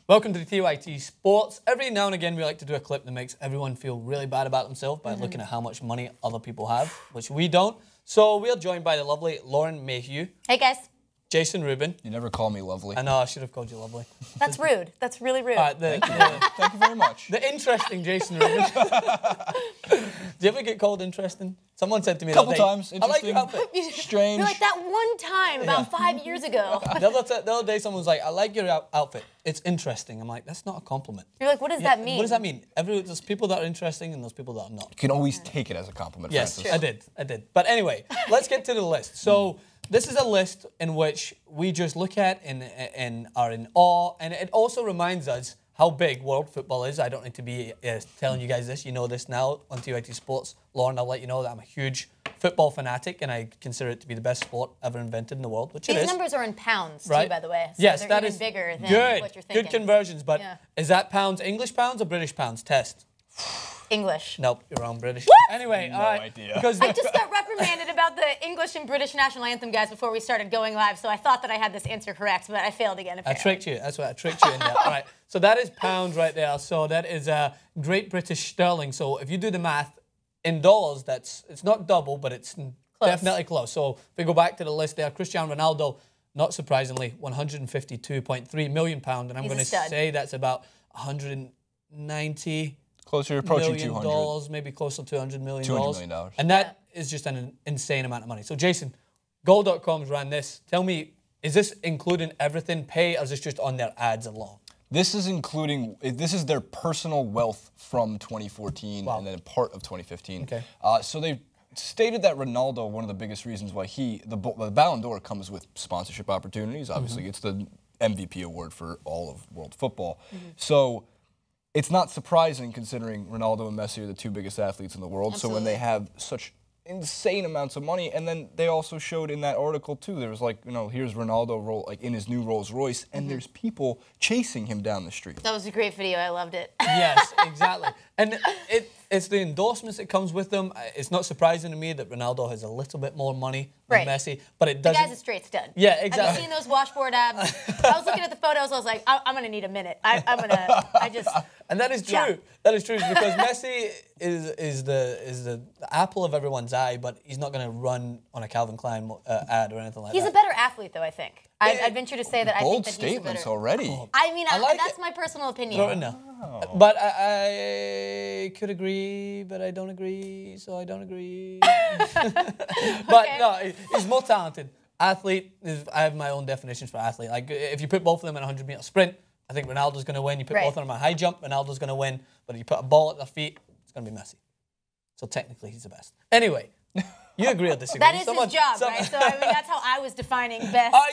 Welcome to the TYT Sports. Every now and again, we like to do a clip that makes everyone feel really bad about themselves by looking at how much money other people have, which we don't. So we are joined by the lovely Lauren Mayhew. Hey, guys. Jason Rubin. You never call me lovely. I know, I should have called you lovely. That's rude. That's really rude. Thank you very much. The interesting Jason Rubin. Do you ever get called interesting? Someone said to me a couple the other day, times. I like your outfit. Strange. You're like that one time about 5 years ago. The other day, someone was like, I like your outfit. It's interesting. I'm like, that's not a compliment. You're like, what does that mean? What does that mean? There's people that are interesting and there's people that are not. You can always take it as a compliment, Yes, Francis. I did. But anyway, let's get to the list. So this is a list in which we just look at and are in awe. And it also reminds us how big world football is. I don't need to be telling you guys this. You know this now on TYT Sports. Lauren, I'll let you know that I'm a huge football fanatic and I consider it to be the best sport ever invented in the world, which it is. These numbers are in pounds, right? too, by the way. So yes, they're that even is bigger than what you're thinking. Good conversions, but is that pounds, English pounds or British pounds? Test. English. Nope, you're wrong, British. What? Anyway, No all right. idea. Because I just got reprimanded about the English and British national anthem, guys, before we started going live, so I thought that I had this answer correct, but I failed again, apparently. I tricked you. That's what I tricked you in there. All right. So that is pounds right there. So that is Great British Sterling. So if you do the math in dollars, it's not double, but it's definitely close. So if we go back to the list there, Cristiano Ronaldo, not surprisingly, £152.3 million. And I'm going to say that's about 190 closer approaching million 200. dollars, maybe close to $200 million. $200 million. And that is just an insane amount of money. So Jason, Goal.com's ran this. Tell me, is this including everything pay or is this just on their ads alone? This is their personal wealth from 2014 and then part of 2015. Okay. So they stated that Ronaldo, one of the biggest reasons why the Ballon d'Or comes with sponsorship opportunities. Obviously, it's the MVP award for all of world football. So it's not surprising considering Ronaldo and Messi are the two biggest athletes in the world. Absolutely. So when they have such insane amounts of money, and then they also showed in that article too, there was like, here's Ronaldo in his new Rolls Royce, and there's people chasing him down the street. That was a great video. I loved it. Yes, exactly. And it's the endorsements that comes with them. It's not surprising to me that Ronaldo has a little bit more money than Messi, but it doesn't. The guy's a straight stud. Yeah, exactly. Have you seen those washboard abs? I was looking at the photos. I was like, I'm going to need a minute. And that is true. Yeah. That is true because Messi is the apple of everyone's eye, but he's not going to run on a Calvin Klein ad or anything like that. He's a better athlete, though, I think. I'd venture to say that I think that he's a better... Bold statements already. I mean, like that's my personal opinion. But I could agree, but I don't agree, so I don't agree. But no, he's more talented. Athlete, I have my own definitions for athlete. Like, if you put both of them in a 100-meter sprint, I think Ronaldo's going to win. You put both of them in a high jump, Ronaldo's going to win. But if you put a ball at their feet, it's going to be Messi. So technically, he's the best. Anyway, you agree or disagree? That is his job, right? So, I mean, that's how I was defining best. I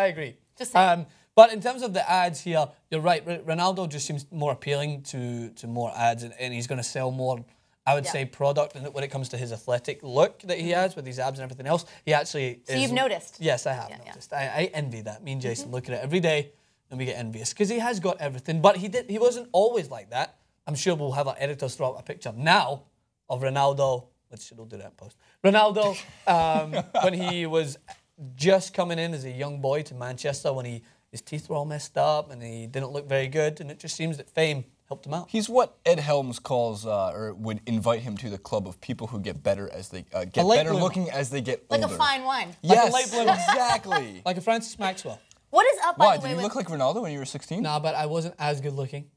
agree. Just saying. But in terms of the ads here, you're right. Ronaldo just seems more appealing to more ads, and he's going to sell more, I would say, product. And when it comes to his athletic look that he has with these abs and everything else, he actually So you've noticed? Yes, I have noticed. I envy that. Me and Jason look at it every day, and we get envious because he has got everything. But he wasn't always like that. I'm sure we'll have our editors throw up a picture now of Ronaldo. We'll do that in post. Ronaldo, when he was just coming in as a young boy to Manchester, when his teeth were all messed up and he didn't look very good, and it just seems that fame helped him out. He's what Ed Helms calls, or would invite him to the club of people who get better as they get better looking as they get older. Like a fine wine. Yes, like a late bloomer. Exactly. Like a Francis Maxwell. What is up, by the way? Did you look like Ronaldo when you were 16? No, but I wasn't as good looking,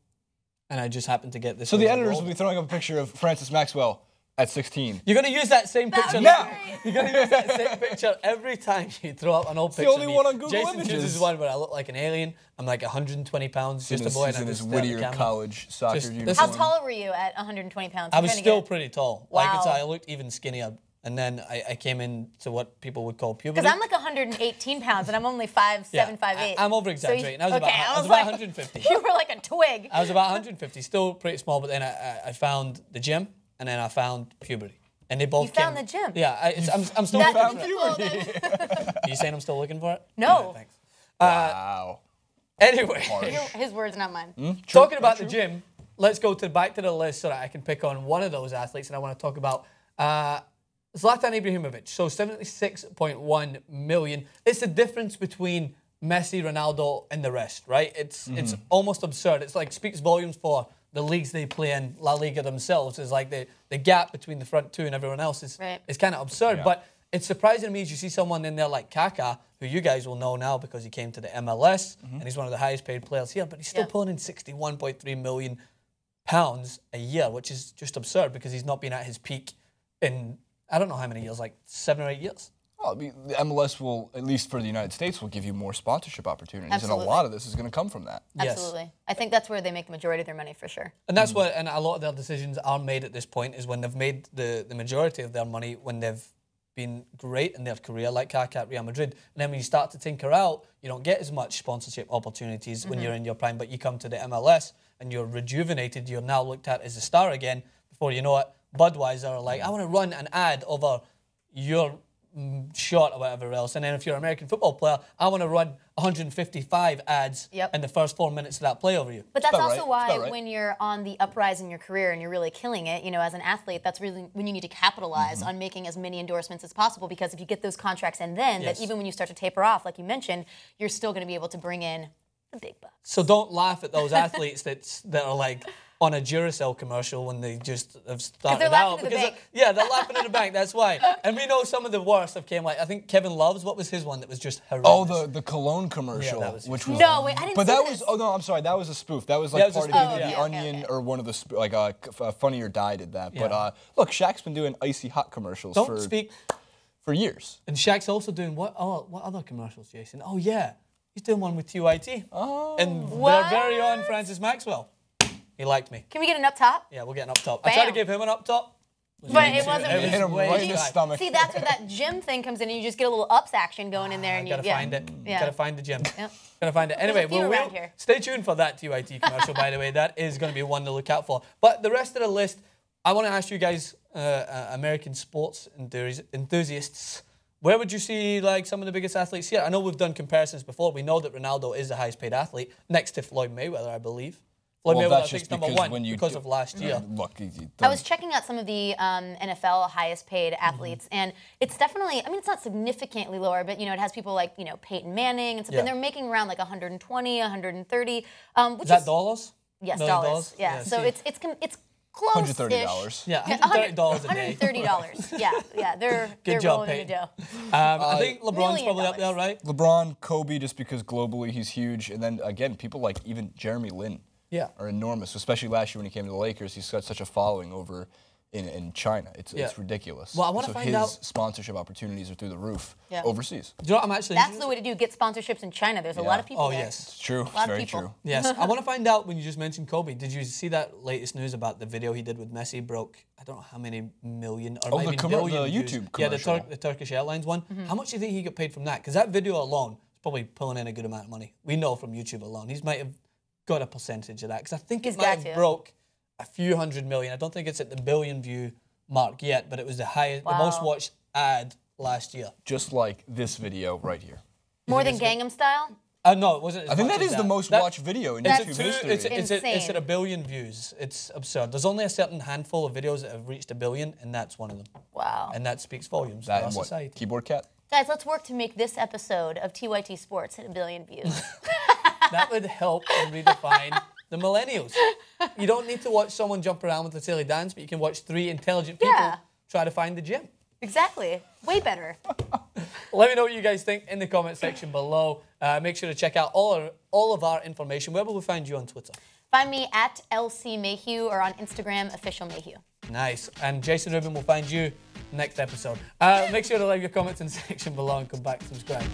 and I just happened to get this. So the editors will be throwing up a picture of Francis Maxwell at 16. You're going to use that same picture now. You're going to use that same picture every time you throw up an old picture. It's the only one on Google Jason Images. chooses one where I look like an alien. I'm like 120 pounds, just a boy. He's in his Whittier College soccer uniform. How tall were you at 120 pounds? I was still pretty tall. Wow. Like I looked even skinnier. And then I came into what people would call puberty. Because I'm like 118 pounds and I'm only 5'7", 5'8". I'm over-exaggerating. So I was about 150. You were like a twig. I was about 150, still pretty small, but then I found the gym, and then I found puberty. And they both found the gym? Yeah, I'm still looking for it. Are you saying I'm still looking for it? No. Yeah, thanks. Wow. Anyway. His words, not mine. Talking about the gym, let's go back to the list so that I can pick on one of those athletes, and I want to talk about Zlatan Ibrahimovic. So 76.1 million. It's the difference between Messi, Ronaldo, and the rest, right? It's almost absurd. It's like speaks volumes for the leagues they play in, La Liga themselves. Is like the gap between the front two and everyone else is kind of absurd. Yeah. But it's surprising to me as you see someone in there like Kaka, who you guys will know now because he came to the MLS and he's one of the highest paid players here, but he's still pulling in £61.3 million a year, which is just absurd because he's not been at his peak in, I don't know how many years, like 7 or 8 years. Well, I mean, the MLS will, at least for the United States, will give you more sponsorship opportunities, Absolutely. and a lot of this is going to come from that. Absolutely. I think that's where they make the majority of their money for sure. And that's what, and a lot of their decisions are made at this point is when they've made the majority of their money when they've been great in their career, like Kaka at Real Madrid. And then when you start to tinker out, you don't get as much sponsorship opportunities when you're in your prime, but you come to the MLS and you're rejuvenated, you're now looked at as a star again. Before you know it, Budweiser are like, I want to run an ad over your shot or whatever else. And then if you're an American football player, I want to run 155 ads in the first 4 minutes of that play over you. But that's also why when you're on the uprise in your career and you're really killing it, you know, as an athlete, that's really when you need to capitalize on making as many endorsements as possible, because if you get those contracts and then that even when you start to taper off, like you mentioned, you're still going to be able to bring in the big bucks. So don't laugh at those athletes that are like on a Duracell commercial when they just have started out. They're laughing at the bank, that's why. And we know some of the worst have came, like, I think Kevin Love's, what was his one that was just horrendous? Oh, the cologne commercial, which was... No, wait, I didn't But see that this. was, oh no, I'm sorry, that was a spoof. That was like part of either The Onion okay. or one of the, like, Funny or Die did that. But look, Shaq's been doing icy hot commercials for years. And Shaq's also doing what other commercials, Jason? Oh, yeah. He's doing one with TYT. Oh. And their very own Francis Maxwell. He liked me. Can we get an up top? Yeah, we'll get an up top. Bam. I tried to give him an up top. But it wasn't. It hit him right in the stomach. See, that's where that gym thing comes in, and you just get a little ups action going in there, and gotta find it. Yeah. Gotta find the gym. Gotta find it. Anyway, around here. Stay tuned for that TYT commercial, by the way. That is going to be one to look out for. But the rest of the list, I want to ask you guys, American sports enthusiasts, where would you see like some of the biggest athletes here? I know we've done comparisons before. We know that Ronaldo is the highest paid athlete, next to Floyd Mayweather, I believe. Floyd Mayweather, I think, is number one because of last year. Look, I was checking out some of the NFL highest paid athletes, and it's definitely, I mean, it's not significantly lower, but, you know, it has people like, you know, Peyton Manning and stuff, and they're making around like 120, 130. Which is that dollars? Yes, $1 million? dollars. Yeah, so it's close-ish. $130. Yeah, $130 a day. $130. Yeah, they're Good job, rolling in the dough. I think LeBron's probably up there, right? LeBron, Kobe, just because globally he's huge, and then again, people like even Jeremy Lin are enormous, especially last year when he came to the Lakers. He's got such a following over in China. It's ridiculous. Well, I want to find out. His sponsorship opportunities are through the roof overseas. Do you know what I'm actually? That's the way to do. Get sponsorships in China. There's a lot of people there. Yes. It's true. A lot of Very people. true. Yes. I want to find out, when you just mentioned Kobe, did you see that latest news about the video he did with Messi? Broke, I don't know how many million or maybe billion the views. YouTube commercial. Yeah, the Turkish Airlines one. How much do you think he got paid from that? Because that video alone is probably pulling in a good amount of money. We know from YouTube alone. He might have got a percentage of that. Because I think it might have broke a few hundred million. I don't think it's at the billion view mark yet, but it was the highest, the most watched ad last year. Just like this video right here. More than Gangnam Style? No, it wasn't. I think that is the most watched video in YouTube history. It's at 1 billion views. It's absurd. There's only a certain handful of videos that have reached 1 billion, and that's one of them. Wow. And that speaks volumes for our society. Keyboard Cat? Guys, let's work to make this episode of TYT Sports hit 1 billion views. That would help redefine the millennials. You don't need to watch someone jump around with a silly dance, but you can watch 3 intelligent people try to find the gym. Exactly. Way better. Let me know what you guys think in the comment section below. Make sure to check out all of our information. Where will we find you on Twitter? Find me at LC Mayhew or on Instagram, Official Mayhew. Nice. And Jason Rubin will find you next episode. Make sure to leave your comments in the section below and come back and subscribe.